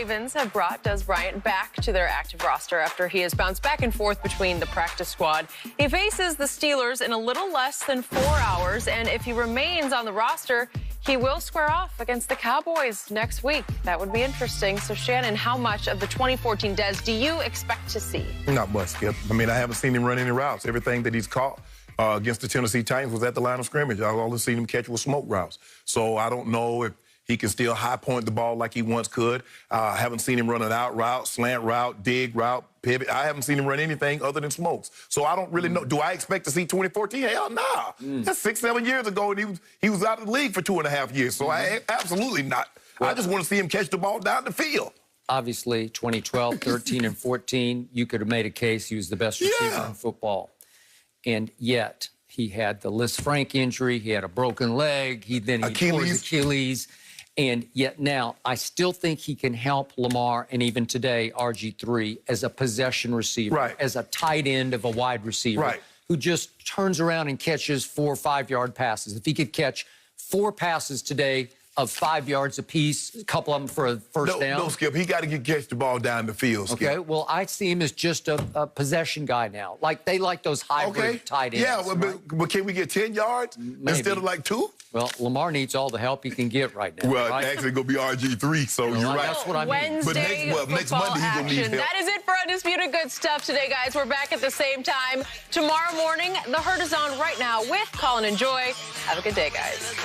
Ravens have brought Dez Bryant back to their active roster after he has bounced back and forth between the practice squad. He faces the Steelers in a little less than 4 hours, and if he remains on the roster, he will square off against the Cowboys next week. That would be interesting. So, Shannon, how much of the 2014 Dez do you expect to see? Not much, Skip. I mean, I haven't seen him run any routes. Everything that he's caught against the Tennessee Titans was at the line of scrimmage. I've only seen him catch with smoke routes. So I don't know if he can still high point the ball like he once could. I haven't seen him run an out route, slant route, dig route, pivot. I haven't seen him run anything other than smokes. So I don't really know. Do I expect to see 2014? Hell nah. That's 6, 7 years ago, and he was out of the league for 2.5 years. So I absolutely not. Well, I just want to see him catch the ball down the field. Obviously, 2012, 13, and 14, you could have made a case he was the best receiver in football. And yet, he had the Liz Frank injury. He had a broken leg. He tore his Achilles. And yet now, I still think he can help Lamar, and even today, RG3, as a possession receiver, as a tight end of a wide receiver, who just turns around and catches 4 or 5 yard passes. If he could catch 4 passes today of 5 yards apiece, a couple of them for a first down. No, Skip. He got to catch the ball down the field, Skip. Okay, well, I see him as just a possession guy now. Like, they like those hybrid tight ends. Yeah, but can we get 10 yards instead of like 2? Well, Lamar needs all the help he can get right now. Well, actually, going to be RG3, so you're right. That's what I mean. Wednesday next Monday, he's going to need help. That is it for Undisputed Good Stuff today, guys. We're back at the same time tomorrow morning. The Herd is on right now with Colin and Joy. Have a good day, guys.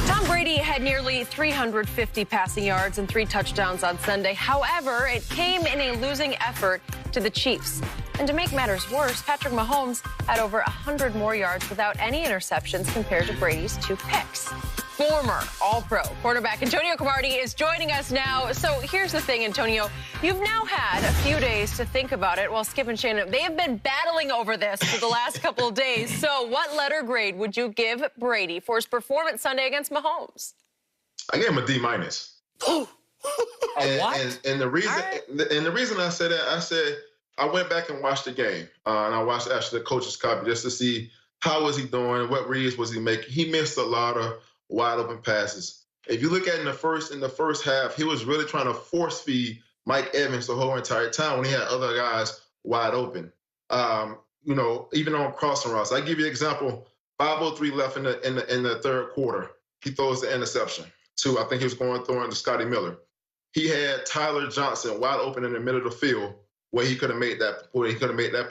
Tom Brady had nearly 350 passing yards and 3 touchdowns on Sunday. However, it came in a losing effort to the Chiefs. And to make matters worse, Patrick Mahomes had over 100 more yards without any interceptions compared to Brady's 2 picks. Former All-Pro quarterback Antonio Cromartie is joining us now. So here's the thing, Antonio. You've now had a few days to think about it while Skip and Shannon, they have been battling over this for the last couple of days. So what letter grade would you give Brady for his performance Sunday against Mahomes? I gave him a D-. What? And the reason I said that, I said I went back and watched the game, and I watched actually the coach's copy just to see how was he doing, what reads was he making. He missed a lot of wide open passes. If you look at in the first half, he was really trying to force feed Mike Evans the whole entire time when he had other guys wide open. You know, even on crossing routes. I give you an example. 5:03 left in the third quarter. He throws the interception to, I think he was throwing to Scotty Miller. He had Tyler Johnson wide open in the middle of the field where he could have made that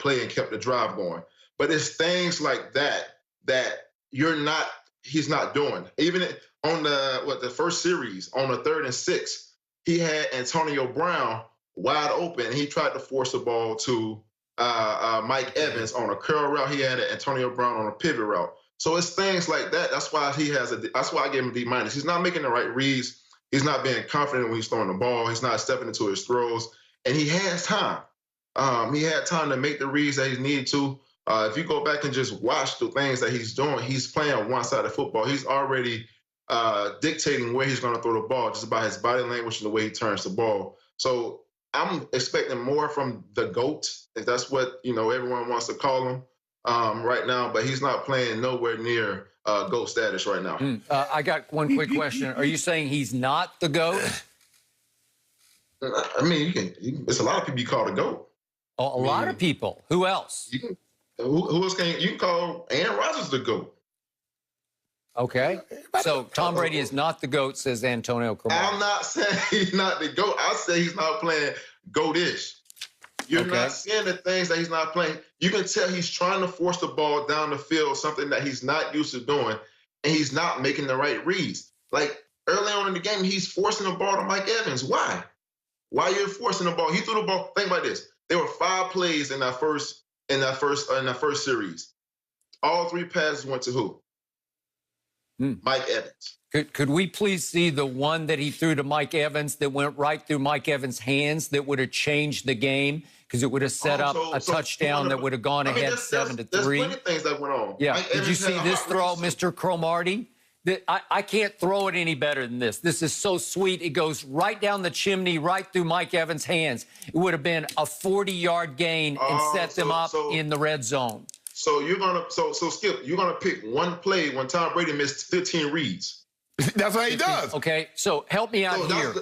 play and kept the drive going. But it's things like that he's not doing. Even on the first series, on the 3rd and 6, he had Antonio Brown wide open, and he tried to force the ball to Mike Evans on a curl route. He had Antonio Brown on a pivot route. So it's things like that. That's why that's why I gave him a D-. He's not making the right reads. He's not being confident when he's throwing the ball. He's not stepping into his throws, and he has time. He had time to make the reads that he needed to. If you go back and just watch the things that he's doing, he's playing one side of football. He's already dictating where he's going to throw the ball just by his body language and the way he turns the ball. So I'm expecting more from the GOAT, if that's what everyone wants to call him right now. But he's not playing nowhere near GOAT status right now. I got one quick question. Are you saying he's not the GOAT? I mean, it's a lot of people you call the GOAT. Oh, a lot of people. Who else? Who else you can call Aaron Rodgers the GOAT? Okay. So Tom Brady is not the GOAT, says Antonio Cromartie. I'm not saying he's not the GOAT. I say he's not playing GOAT-ish. You're not seeing the things that he's not playing. You can tell he's trying to force the ball down the field, something that he's not used to doing, and he's not making the right reads. Like early on in the game, he's forcing the ball to Mike Evans. Why? Why are you forcing the ball? He threw the ball. Think about this. There were 5 plays in that first series. All 3 passes went to who? Mike Evans. Could we please see the one that he threw to Mike Evans that went right through Mike Evans' hands that would have changed the game because it would have set up a touchdown that would have gone ahead 7-3? There's plenty of things that went on. Yeah. Did you see this throw, Mr. Cromartie? I can't throw it any better than this. This is so sweet. It goes right down the chimney, right through Mike Evans' hands. It would have been a 40-yard gain and set them up in the red zone. So you're gonna so Skip, you're gonna pick one play when Tom Brady missed 15 reads. That's what he does. Okay, so help me out here.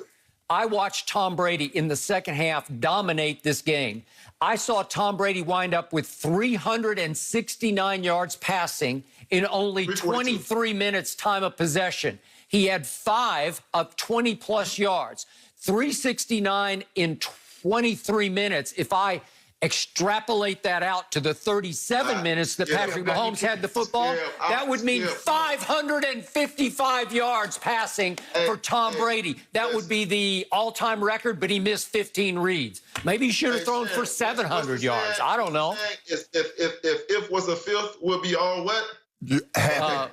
I watched Tom Brady in the second half dominate this game. I saw Tom Brady wind up with 369 yards passing in only 23 minutes time of possession. He had 5 of 20-plus yards. 369 in 23 minutes. If I extrapolate that out to the 37 minutes that Patrick Mahomes had the football, that would mean 555 yards passing for Tom Brady. That would be the all-time record, but he missed 15 reads. Maybe he should have thrown for 700 yards. I don't know. If was a fifth, would be all what?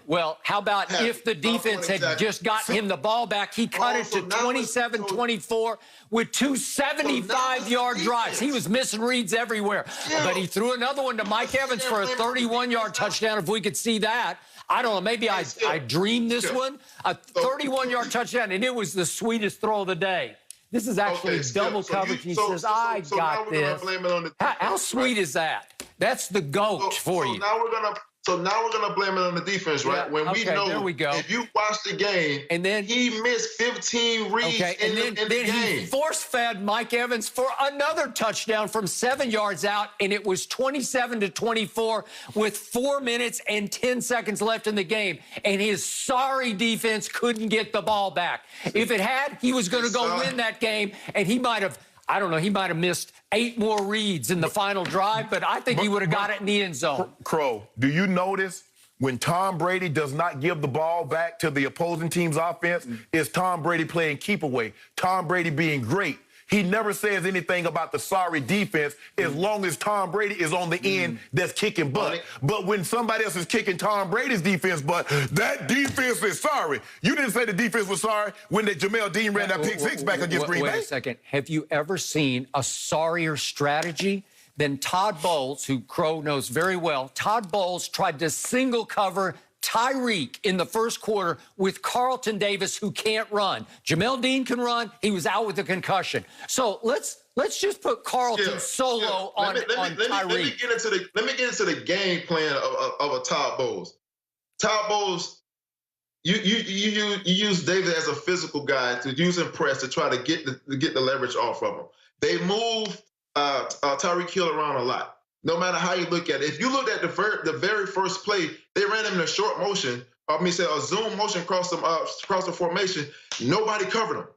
Well, how about if the defense had just gotten him the ball back? He cut it to 27-24 with 2 75-yard drives. He was missing reads everywhere. But he threw another one to Mike Evans for a 31-yard touchdown, if we could see that. I don't know. Maybe I dreamed this one. A 31-yard touchdown, and it was the sweetest throw of the day. This is actually double coverage. He says, I got this. How sweet is that? That's the GOAT for you. So now we're gonna blame it on the defense, right? Yeah, when we know, there we go. If you watch the game, and then he missed 15 reads in the game. He force-fed Mike Evans for another touchdown from 7 yards out, and it was 27-24 with 4 minutes and 10 seconds left in the game. And his sorry defense couldn't get the ball back. If it had, he was going to go win that game, and he might have, I don't know, he might have missed 8 more reads in the final drive, but I think he would have got it in the end zone. Crow, do you notice when Tom Brady does not give the ball back to the opposing team's offense, is Tom Brady playing keep away? Tom Brady being great. He never says anything about the sorry defense as long as Tom Brady is on the end that's kicking butt. But when somebody else is kicking Tom Brady's defense butt, that defense is sorry. You didn't say the defense was sorry when the Jamel Dean ran that pick six back against Green Bay. Wait a second. Have you ever seen a sorrier strategy than Todd Bowles, who Crow knows very well? Todd Bowles tried to single cover Tyreek in the first quarter with Carlton Davis, who can't run. Jamel Dean can run. He was out with a concussion. So let's just put Carlton solo on Tyreek. Let me get into the game plan of a Todd Bowles. Todd Bowles, you use Davis as a physical guy to use him press to try to get the leverage off of him. They move Tyreek Hill around a lot. No matter how you look at it. If you look at the very first play, they ran him in a short motion. A zoom motion across the formation. Nobody covered him.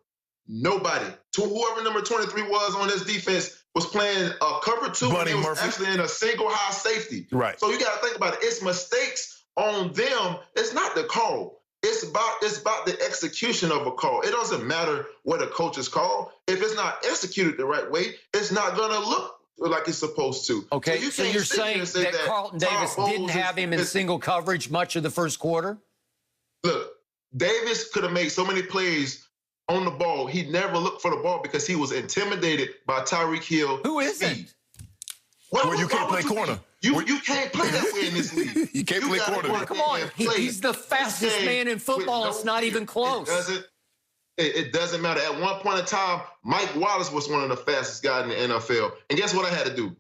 Nobody. Whoever number 23 was on this defense was playing a cover 2. And he was actually in a single high safety. Right. So you got to think about it. It's mistakes on them. It's not the call. It's about the execution of a call. It doesn't matter what a coach's call. If it's not executed the right way, it's not going to look like it's supposed to. Okay, so you're saying that Carlton Davis didn't have him in single coverage much of the first quarter? Look, Davis could have made so many plays on the ball. He never looked for the ball because he was intimidated by Tyreek Hill. Who isn't? Well, you can't play corner. You can't play that way in this league. You can't play corner. Come on, he's the fastest man in football. It's not even close. It doesn't matter. At one point in time, Mike Wallace was one of the fastest guys in the NFL. And guess what I had to do?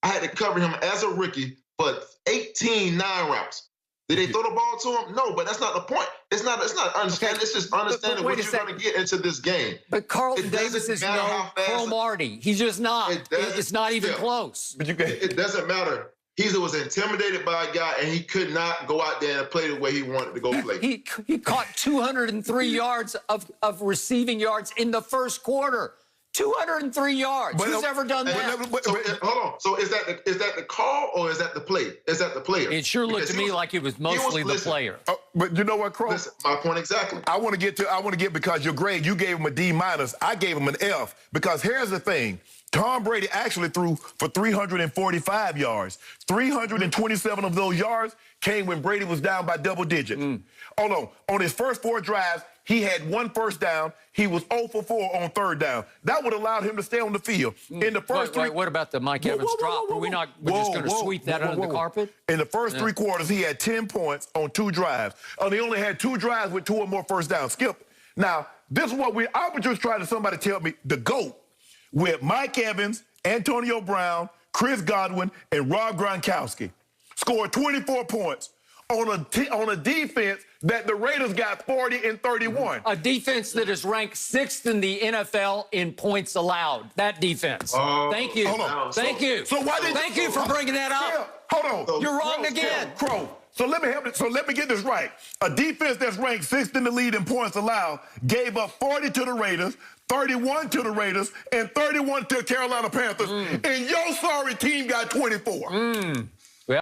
I had to cover him as a rookie for 18 9 routes. Did they throw the ball to him? No, but that's not the point. It's not understanding. Okay. It's just understanding what you're going to get into this game. But Carlton Davis is no Cromartie. He's just not. It's not even close. But it doesn't matter. He was intimidated by a guy, and he could not go out there and play the way he wanted to go play. He caught 203 yards of receiving yards in the first quarter. 203 yards. Who's ever done that? Hold on. So is that the call or is that the play? Is that the player? It sure looked to me like it was mostly the player. But you know what, Crow? Listen, my point exactly. I want to get because your grade, you gave him a D-. I gave him an F because here's the thing. Tom Brady actually threw for 345 yards. 327 of those yards came when Brady was down by double digits. Hold on. On his first 4 drives, he had 1 first down. He was 0 for 4 on 3rd down. That would allow him to stay on the field. In the first what about the Mike Evans drop? Are we not just going to sweep that under the carpet? In the first 3 quarters, he had 10 points on 2 drives. And he only had 2 drives with 2 or more first downs. Skip. Now, this is what I was just trying to somebody tell me the GOAT with Mike Evans, Antonio Brown, Chris Godwin, and Rob Gronkowski. scored 24 points on a defense that the Raiders got 40 and 31. A defense that is ranked 6th in the NFL in points allowed. That defense. Thank you. Hold on. Thank you. So why did Thank you for bringing that up. Hold on. You're wrong again. Crow. So let me get this right. A defense that's ranked 6th in the league in points allowed gave up 40 to the Raiders, 31 to the Raiders, and 31 to the Carolina Panthers. And your sorry team got 24.